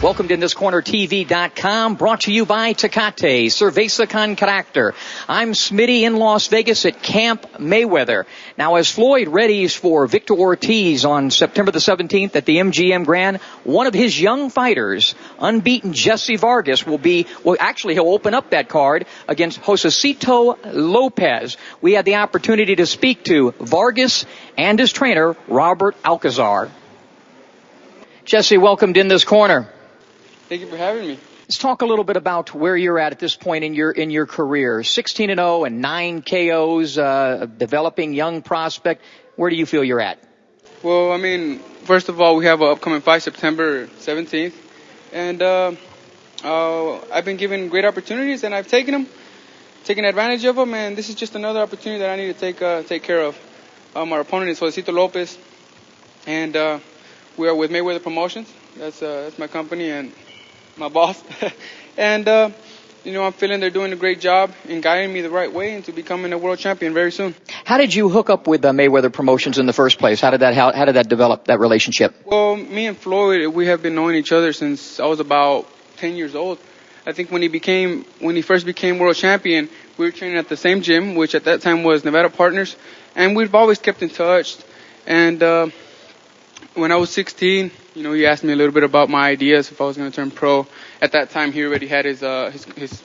Welcome to InThisCornerTV.com, brought to you by Tecate, Cerveza con Carácter. I'm Smitty in Las Vegas at Camp Mayweather. Now, as Floyd readies for Victor Ortiz on September the 17th at the MGM Grand, one of his young fighters, unbeaten Jessie Vargas, he'll open up that card against Josesito Lopez. We had the opportunity to speak to Vargas and his trainer, Robert Alcazar. Jesse, welcome to In This Corner. Thank you for having me. Let's talk a little bit about where you're at this point in your career. 16-0 and 9 KOs, developing young prospect. Where do you feel you're at? Well, I mean, first of all, we have an upcoming fight September 17th, and I've been given great opportunities, and I've taken advantage of them, and this is just another opportunity that I need to take care of. Our opponent is Josesito Lopez, and we are with Mayweather Promotions. That's my company and my boss. And, I'm feeling they're doing a great job in guiding me the right way into becoming a world champion very soon. How did you hook up with Mayweather Promotions in the first place? How did that develop, that relationship? Well, me and Floyd, we have been knowing each other since I was about 10 years old. I think when he first became world champion, we were training at the same gym, which at that time was Nevada Partners, and we've always kept in touch. And when I was 16, he asked me a little bit about my ideas if I was going to turn pro. At that time, he already had his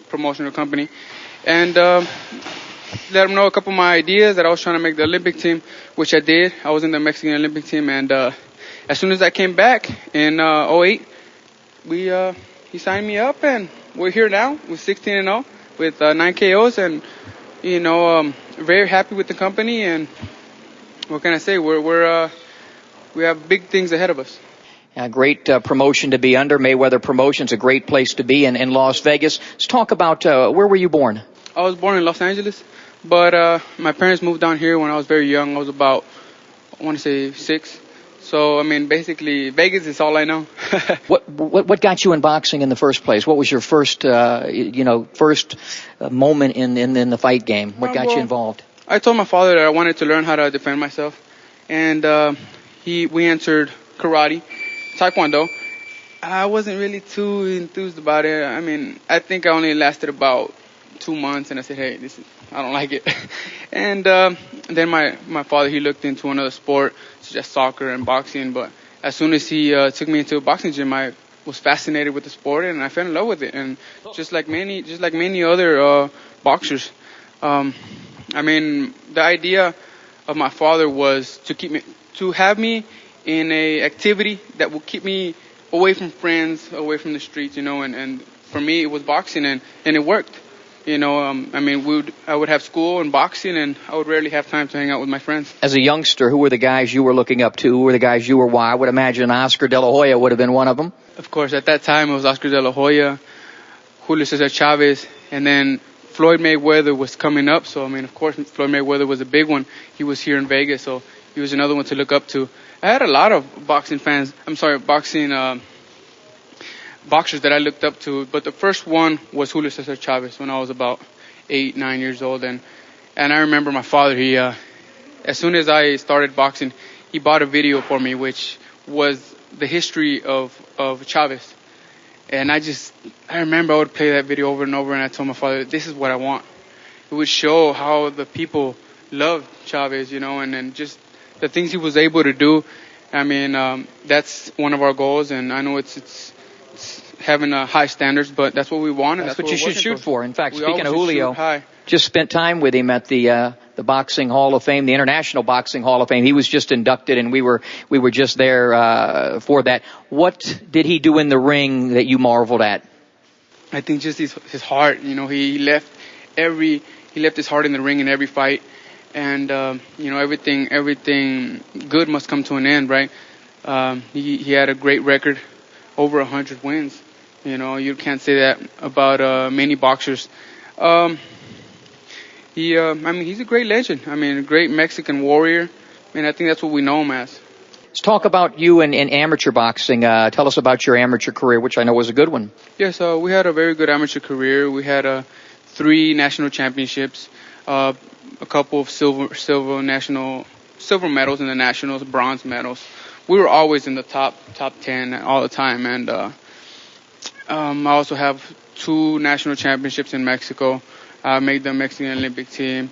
promotional company, and let him know a couple of my ideas that I was trying to make the Olympic team, which I did. I was in the Mexican Olympic team, and as soon as I came back in 2008, he signed me up, and we're here now with 16-0 with 9 KOs, and very happy with the company. And what can I say? We have big things ahead of us. A great promotion to be under. Mayweather Promotions, a great place to be in Las Vegas. Let's talk about where were you born? I was born in Los Angeles, but my parents moved down here when I was very young. I was about, I want to say 6. So, I mean, basically, Vegas is all I know. What got you in boxing in the first place? What was your first moment in the fight game? What got you involved? I told my father that I wanted to learn how to defend myself, and we entered karate. Taekwondo. I wasn't really too enthused about it. I mean, I think I only lasted about 2 months, and I said, hey, I don't like it. And then my father, he looked into another sport, such as soccer and boxing. But as soon as he took me into a boxing gym, I was fascinated with the sport, and I fell in love with it. And just like many other boxers, I mean, the idea of my father was to have me in a activity that will keep me away from friends, away from the streets, and for me it was boxing, and it worked. I mean, I would have school and boxing, and I would rarely have time to hang out with my friends. As a youngster, who were the guys you were looking up to? Who were the guys you were I would imagine Oscar De La Hoya would have been one of them. Of course, at that time it was Oscar De La Hoya, Julio Cesar Chavez, and then Floyd Mayweather was coming up. So, I mean, of course, Floyd Mayweather was a big one. He was here in Vegas, so he was another one to look up to. I had a lot of boxers that I looked up to, but the first one was Julio Cesar Chavez when I was about 8, 9 years old, and I remember my father. He, as soon as I started boxing, he bought a video for me, which was the history of Chavez, and I remember I would play that video over and over, and I told my father, this is what I want. It would show how the people loved Chavez, and just the things he was able to do. I mean, that's one of our goals, and I know it's having high standards, but that's what we want. And that's what you should shoot for. In fact, speaking of Julio, just spent time with him at the Boxing Hall of Fame, the International Boxing Hall of Fame. He was just inducted, and we were just there for that. What did he do in the ring that you marveled at? I think just his heart. He left his heart in the ring in every fight. And, everything good must come to an end, right? He had a great record, over 100 wins. You can't say that about many boxers. He's a great legend. I mean, a great Mexican warrior. And I think that's what we know him as. Let's talk about you in amateur boxing. Tell us about your amateur career, which I know was a good one. Yes, we had a very good amateur career. We had 3 national championships. A couple of silver medals in the nationals, bronze medals. We were always in the top 10 all the time, and I also have 2 national championships in Mexico. I made the Mexican Olympic team.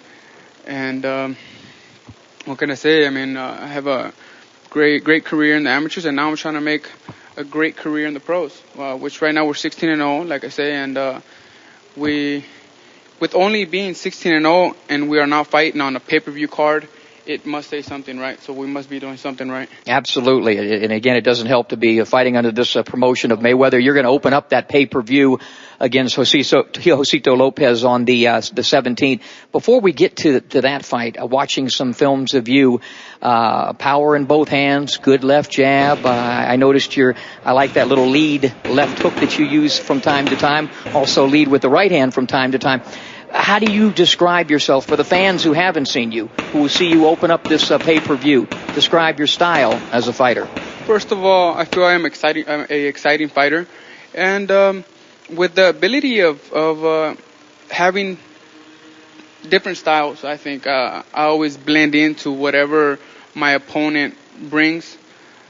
And what can I say? I mean, I have a great career in the amateurs, and now I'm trying to make a great career in the pros, which right now we're 16-0, like I say. And with only being 16-0 and we are now fighting on a pay-per-view card, it must say something right. So we must be doing something right. Absolutely. And again, it doesn't help to be fighting under this promotion of Mayweather. You're going to open up that pay-per-view against Josesito Lopez on the 17th. Before we get to that fight, watching some films of you, power in both hands, good left jab. I noticed I like that little lead left hook that you use from time to time. Also lead with the right hand from time to time. How do you describe yourself for the fans who haven't seen you, who will see you open up this pay-per-view? Describe your style as a fighter. First of all, I feel I'm an exciting fighter, and with the ability of having different styles, I think I always blend into whatever my opponent brings.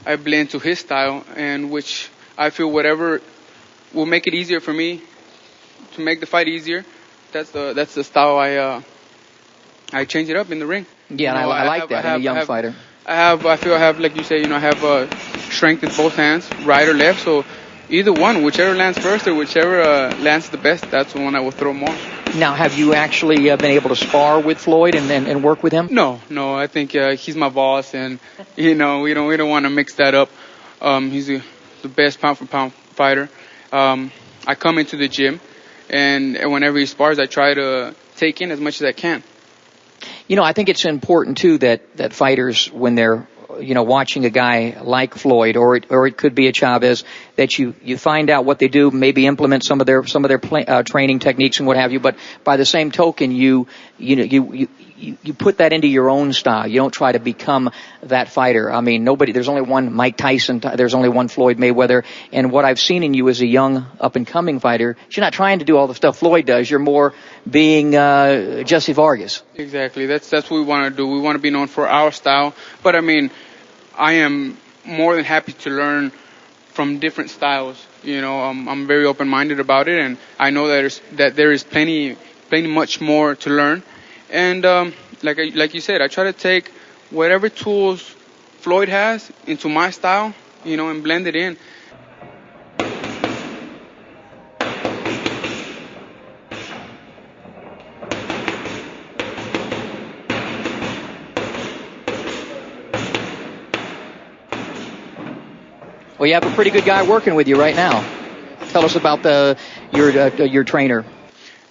I blend to his style, and which I feel whatever will make it easier for me to make the fight easier. That's the style I change it up in the ring. Yeah, and I like that in a young fighter. I feel I have, like you say, I have strength in both hands, right or left. So either one, whichever lands first or whichever lands the best, that's the one I will throw more. Now, have you actually been able to spar with Floyd and work with him? No. I think he's my boss, and we don't want to mix that up. He's the best pound for pound fighter. I come into the gym, and whenever he spars, I try to take in as much as I can. I think it's important too that fighters, when they're watching a guy like Floyd or it could be a Chavez, that you find out what they do, maybe implement some of their training techniques and what have you. But by the same token, you put that into your own style. You don't try to become that fighter. I mean, there's only one Mike Tyson, there's only one Floyd Mayweather, and what I've seen in you as a young up-and-coming fighter, you're not trying to do all the stuff Floyd does. You're more being Jessie Vargas. Exactly. That's what we want to do. We want to be known for our style. But I mean, I am more than happy to learn from different styles. I'm very open-minded about it, and I know that there is plenty much more to learn. And like you said, I try to take whatever tools Floyd has into my style, and blend it in. Well, you have a pretty good guy working with you right now. Tell us about your trainer.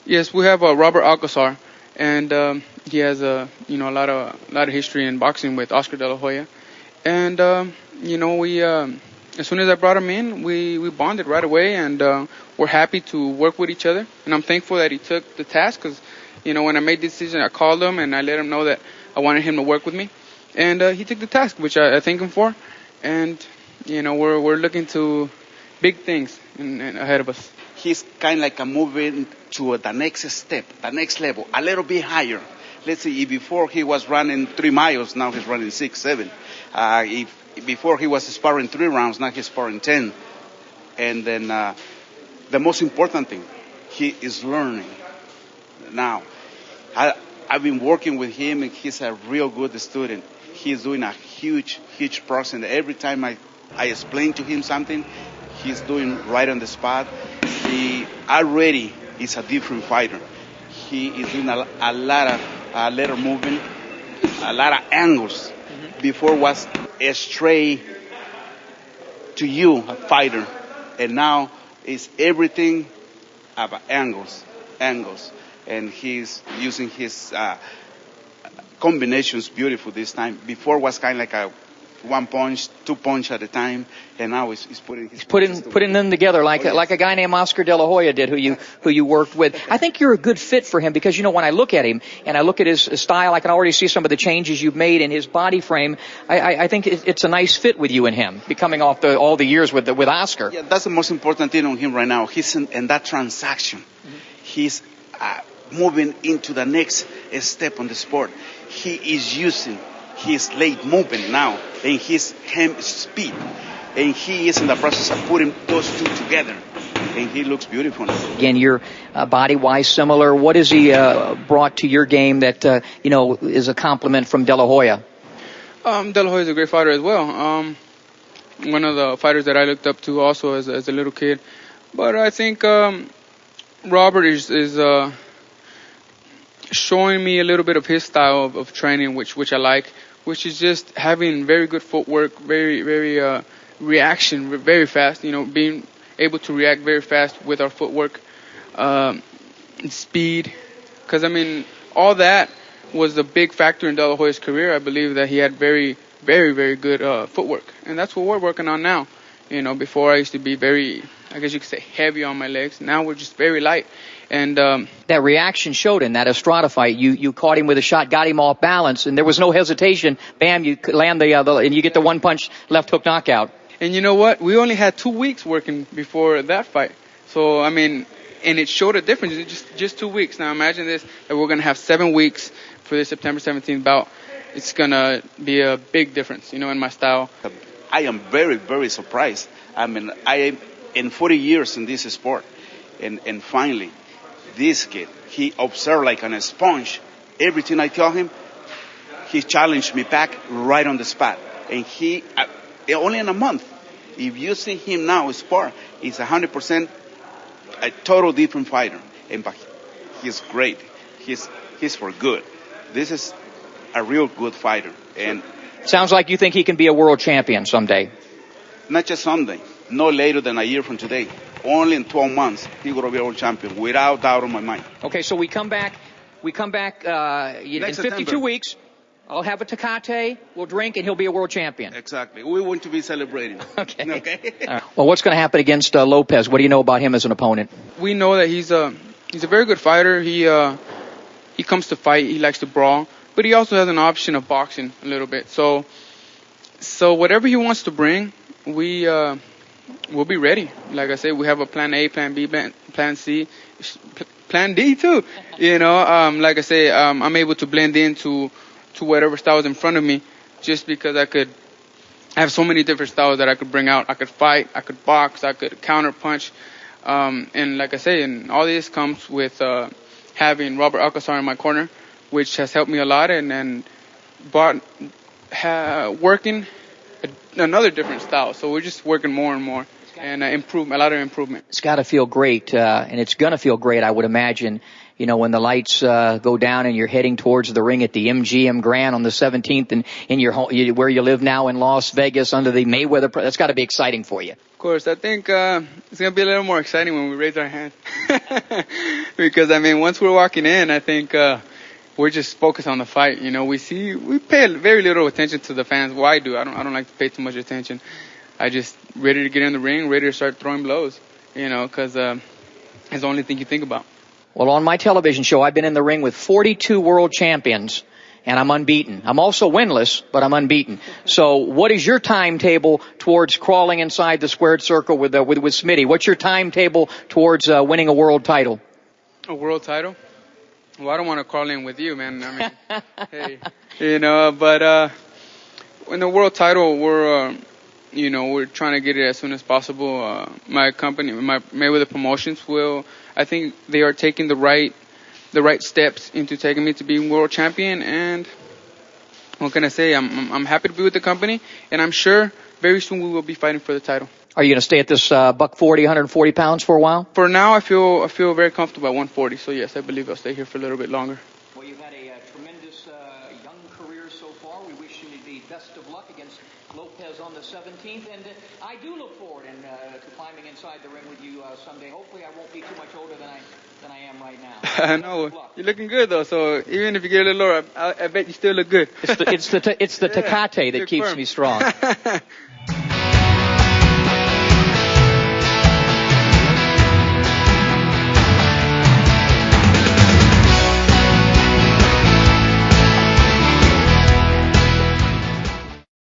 Yes, we have Robert Alcazar, and he has a lot of history in boxing with Oscar De La Hoya, and we as soon as I brought him in, we bonded right away, and we're happy to work with each other. And I'm thankful that he took the task, because when I made the decision, I called him and I let him know that I wanted him to work with me, and he took the task, which I thank him for. And we're looking to big things ahead of us. He's kind of like moving to the next step, the next level, a little bit higher. Let's say before he was running 3 miles, now he's running 6, 7. Before he was sparring 3 rounds, now he's sparring 10. And then the most important thing, he is learning. Now, I've been working with him, and he's a real good student. He's doing a huge process. And every time I explain to him something, he's doing right on the spot. He already is a different fighter. He is doing a lot of movement, a lot of angles. Mm-hmm. Before was a straight to you, a fighter. And now it's everything about angles. And he's using his combinations beautiful this time. Before was kind of like a 1 punch, 2 punch at a time, and now he's putting them together like a guy named Oscar De La Hoya did, who you worked with. I think you're a good fit for him, because when I look at him and I look at his style, I can already see some of the changes you've made in his body frame. I think it's a nice fit with you and him, coming off all the years with Oscar. Yeah, that's the most important thing on him right now. He's in that transaction. Mm-hmm. He's moving into the next step on the sport. He is using his leg movement now and his hand speed, and he is in the process of putting those two together. and he looks beautiful. Again, you're body-wise similar. What has he brought to your game that is a compliment from De La Hoya? De La Hoya is a great fighter as well. One of the fighters that I looked up to also as a little kid. But I think Robert is showing me a little bit of his style of training, which I like, which is just having very good footwork, very reaction, very fast. Being able to react very fast with our footwork, speed. Because all that was a big factor in De La Hoya's career. I believe that he had very, very, very good footwork, and that's what we're working on now. Before I used to be very, I guess you could say, heavy on my legs. Now we're just very light. And that reaction showed in that Estrada fight. You caught him with a shot, got him off balance, and there was no hesitation. Bam, you land and you get the one-punch left hook knockout. And you know what? We only had 2 weeks working before that fight. So, and it showed a difference in just 2 weeks. Now imagine this, that we're going to have 7 weeks for this September 17th bout. It's going to be a big difference, in my style. I am very, very surprised. I am in 40 years in this sport, and finally, this kid, he observed like on a sponge. Everything I tell him, he challenged me back right on the spot. And he, only in a month, if you see him now spar, he's 100% a total different fighter. But he's great. He's for good. This is a real good fighter. And sounds like you think he can be a world champion someday. Not just someday. No later than a year from today. Only in 12 months, he's going to be a world champion, without doubt in my mind. Okay, so we come back in 52 weeks. I'll have a Tecate, we'll drink, and he'll be a world champion. Exactly. We want to be celebrating. Okay. Right. Well, what's going to happen against Lopez? What do you know about him as an opponent? We know that he's a very good fighter. He comes to fight. He likes to brawl. But he also has an option of boxing a little bit. So whatever he wants to bring, we'll be ready. Like I said, we have a plan A, plan B, plan C, plan D too. Like I say, I'm able to blend into whatever style is in front of me, just because I have so many different styles that I could bring out. I could fight, I could box, I could counter punch. And like I say, and all this comes with having Robert Alcazar in my corner, which has helped me a lot, and working another different style. So we're just working more and more, and a lot of improvement. It's got to feel great, and it's going to feel great, I would imagine, when the lights go down and you're heading towards the ring at the MGM Grand on the 17th, and in your home, where you live now in Las Vegas under the Mayweather. That's got to be exciting for you. Of course, I think it's going to be a little more exciting when we raise our hand. Because, once we're walking in, I think we're just focused on the fight. We pay very little attention to the fans. Well, I do. I don't like to pay too much attention. I just ready to get in the ring, ready to start throwing blows, because it's the only thing you think about. Well, on my television show, I've been in the ring with 42 world champions, and I'm unbeaten. I'm also winless, but I'm unbeaten. So what is your timetable towards crawling inside the squared circle with Smitty? What's your timetable towards winning a world title? A world title? Well, I don't want to crawl in with you, man. Hey, but in the world title, we're trying to get it as soon as possible. My company, my Mayweather Promotions, I think they are taking the right steps into taking me to be world champion. And what can I say? I'm happy to be with the company, and I'm sure very soon we will be fighting for the title. Are you going to stay at this buck 40, 140 pounds for a while? For now, I feel very comfortable at 140. So yes, I believe I'll stay here for a little bit longer. Well, you've had a tremendous young career so far. We wish you the best of luck against Lopez on the 17th, and I do look forward to climbing inside the ring with you someday. Hopefully, I won't be too much older than I am right now. I know you're looking good though. So even if you get a little lower, I bet you still look good. It's the Tecate that keeps me strong.